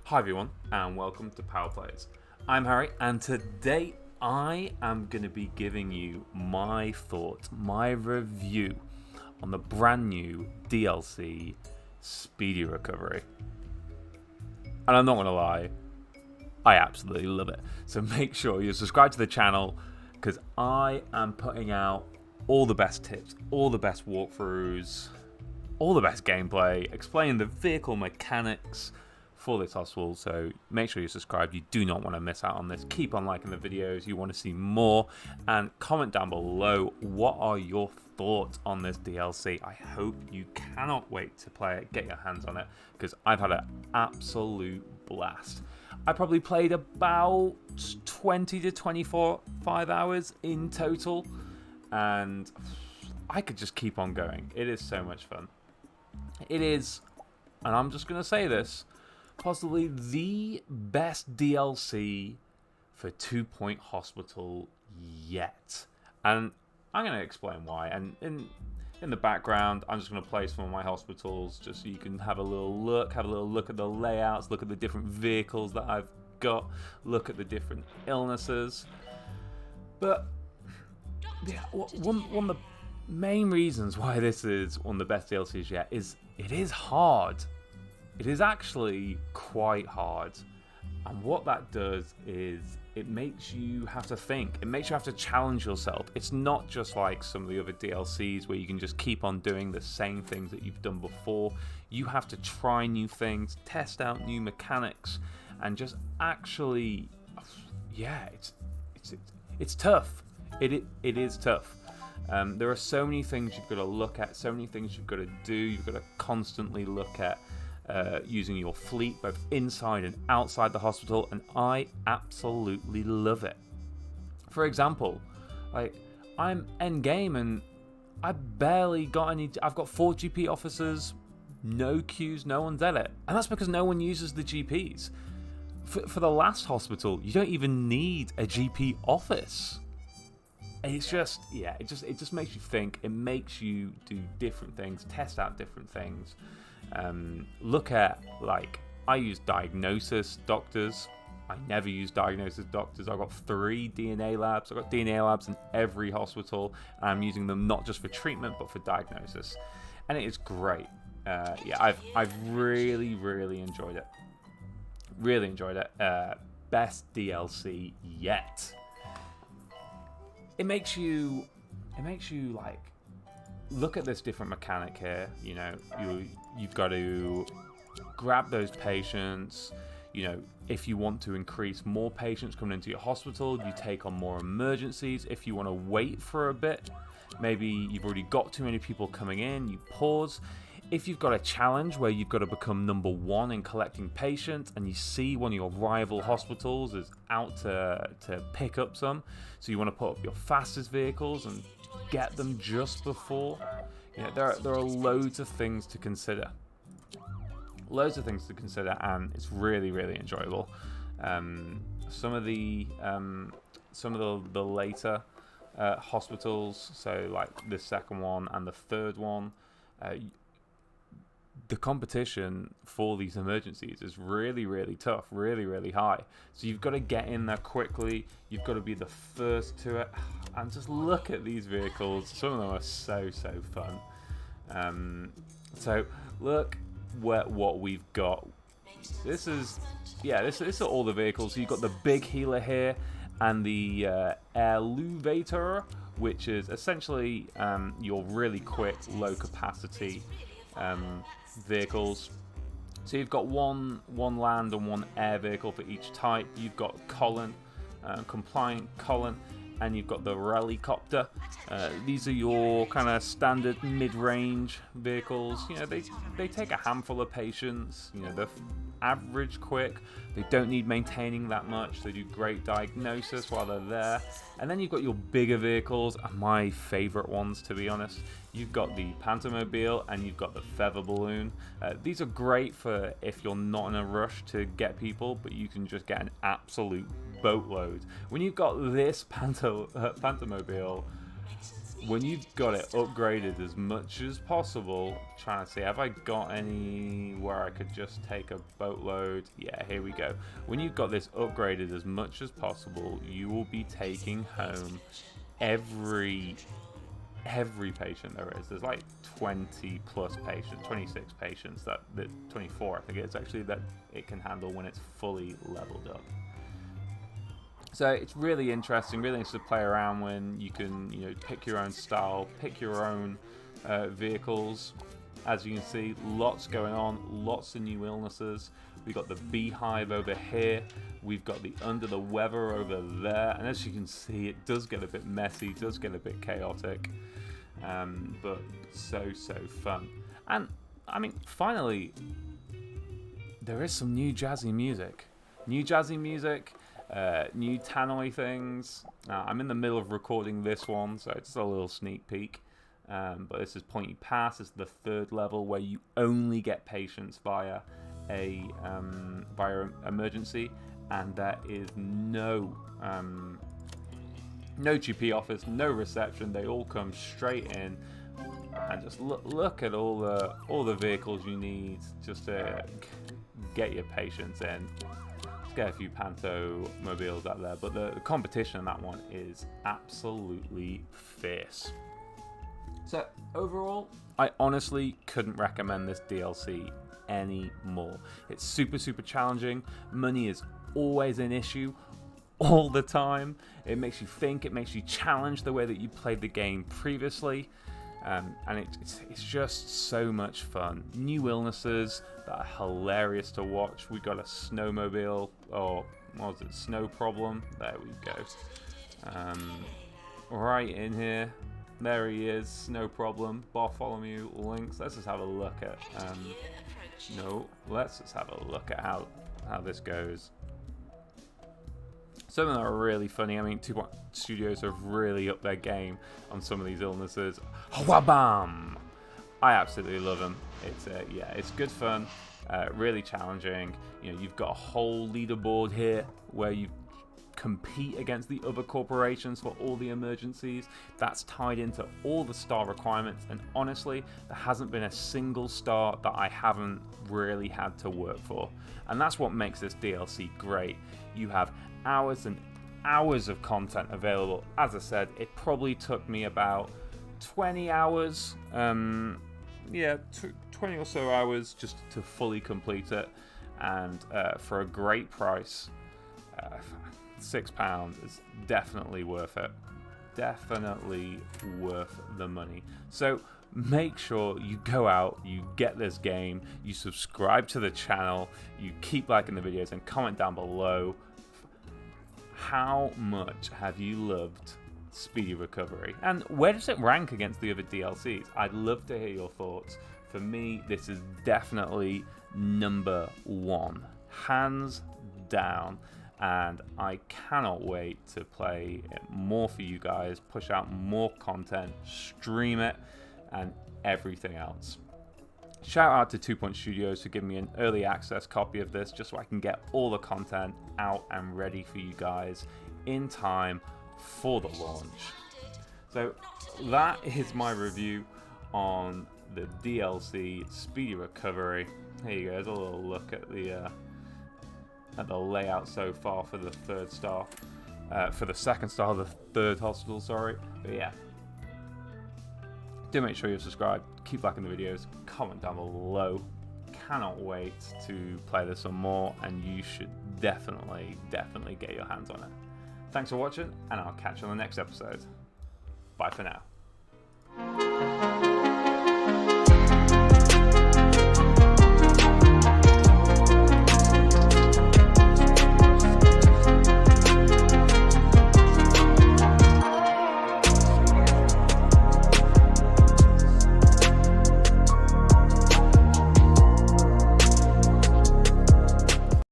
Hi everyone, and welcome to Power Plays. I'm Harry, and today I am going to be giving you my thoughts, my review on the brand new DLC, Speedy Recovery. And I'm not going to lie, I absolutely love it. So make sure you subscribe to the channel, because I am putting out all the best tips, all the best walkthroughs, all the best gameplay, explaining the vehicle mechanics for this hospital. So make sure you're subscribed. You do not want to miss out on this. Keep on liking the videos. You want to see more, and comment down below what are your thoughts on this DLC. I hope you cannot wait to play it, get your hands on it, because I've had an absolute blast. I probably played about 20 to 25 hours in total, and I could just keep on going. It is so much fun. It is, and I'm just going to say this, possibly the best DLC for 2 Point Hospital yet. And I'm going to explain why. And in the background, I'm just going to play some of my hospitals just so you can have a little look at the layouts, look at the different vehicles that I've got, look at the different illnesses. But yeah, one of the main reasons why this is one of the best DLCs yet is it is hard. It is actually quite hard, and what that does is it makes you have to think. It makes you have to challenge yourself. It's not just like some of the other DLCs where you can just keep on doing the same things that you've done before. You have to try new things, test out new mechanics, and just actually, yeah, it's tough. It is tough. There are so many things you've got to look at, so many things you've got to do. You've got to constantly look at using your fleet both inside and outside the hospital, and I absolutely love it. For example, like, I'm end game and I barely got any. I've got 4 GP officers, no queues, no one's at it, and that's because no one uses the GPs. For the last hospital, you don't even need a GP office. It's just, yeah, it just makes you think. It makes you do different things, test out different things. Look at, like, I use diagnosis doctors. I never use diagnosis doctors. I've got 3 DNA labs. I've got DNA labs in every hospital, and I'm using them not just for treatment but for diagnosis, and it is great. Yeah, I've really enjoyed it. Really enjoyed it. Best DLC yet. It makes you like look at this different mechanic here. You know, you've got to grab those patients. You know, if you want to increase more patients coming into your hospital, you take on more emergencies. If you want to wait for a bit, maybe you've already got too many people coming in, you pause. If you've got a challenge where you've got to become number 1 in collecting patients, and you see one of your rival hospitals is out to pick up some, so you want to put up your fastest vehicles and get them just before. You know, there are loads of things to consider. And it's really enjoyable. Some of the later hospitals, so like the second one and the third one, the competition for these emergencies is really tough, really high. So you've got to get in there quickly. You've got to be the first to it. And just look at these vehicles. Some of them are so fun. So look what we've got. This is are all the vehicles. So you've got the big healer here and the elevator, which is essentially your really quick, low capacity vehicles. So you've got one land and one air vehicle for each type. You've got Colin, compliant Colin, and you've got the Rallycopter. These are your kind of standard mid-range vehicles. You know, they take a handful of patients. You know, they're average quick. They don't need maintaining that much. They do great diagnosis while they're there. And then you've got your bigger vehicles, and my favorite ones, to be honest. You've got the Pantomobile and you've got the Feather Balloon. These are great for if you're not in a rush to get people, but you can just get an absolute boatload. When you've got this Pantomobile, when you've got it upgraded as much as possible, trying to see, have I got any where I could just take a boatload? Yeah, here we go. When you've got this upgraded as much as possible, you will be taking home every patient there is. There's like 20 plus patients, 26 patients, that 24 I think it's actually, that it can handle when it's fully leveled up. So it's really interesting to play around when you can, pick your own style, pick your own vehicles. As you can see, lots going on, lots of new illnesses. We've got the beehive over here, we've got the under the weather over there, and as you can see, it does get a bit messy, does get a bit chaotic, but so fun. And I mean, finally, there is some new jazzy music. New tannoy things. Now, I'm in the middle of recording this one, so it's a little sneak peek. But this is Pointy Pass. This is the 3rd level where you only get patients via emergency, and there is no GP office, no reception. They all come straight in, and just look at all the vehicles you need just to get your patients in. Get a few Panto mobiles out there, but the competition on that one is absolutely fierce. So overall, I honestly couldn't recommend this DLC any more. It's super challenging. Money is always an issue all the time. It makes you think, it makes you challenge the way that you played the game previously. And it's just so much fun. New illnesses that are hilarious to watch. We got a snowmobile, or what was it, snow problem? There we go. Right in here. There he is, snow problem. Bartholomew Lynx. Let's just have a look at. Let's just have a look at how this goes. Some of them are really funny. I mean, 2 Point Studios have really upped their game on some of these illnesses. Wabam! I absolutely love them. It's good fun, really challenging. You've got a whole leaderboard here where you compete against the other corporations for all the emergencies. That's tied into all the star requirements, and honestly, there hasn't been a single star that I haven't really had to work for. And that's what makes this DLC great. You have hours and hours of content available. As I said, it probably took me about 20 hours, 20 or so hours just to fully complete it, and for a great price, £6 is definitely worth it. Definitely worth the money. So make sure you go out, you get this game, you subscribe to the channel, you keep liking the videos, and comment down below how much have you loved Speedy Recovery, and where does it rank against the other DLCs? I'd love to hear your thoughts. For me, this is definitely number 1, hands down, and I cannot wait to play it more for you guys, push out more content, stream it, and everything else. Shout out to 2 Point Studios for giving me an early access copy of this, just so I can get all the content out and ready for you guys in time for the launch. So that is my review on the DLC Speedy Recovery. Here you go, there's a little look at the layout so far for the 3rd star, for the 2nd star, the 3rd hospital, sorry. But yeah, do make sure you're subscribed, keep liking the videos, comment down below. Cannot wait to play this some more, and you should definitely get your hands on it. Thanks for watching, and I'll catch you on the next episode. Bye for now.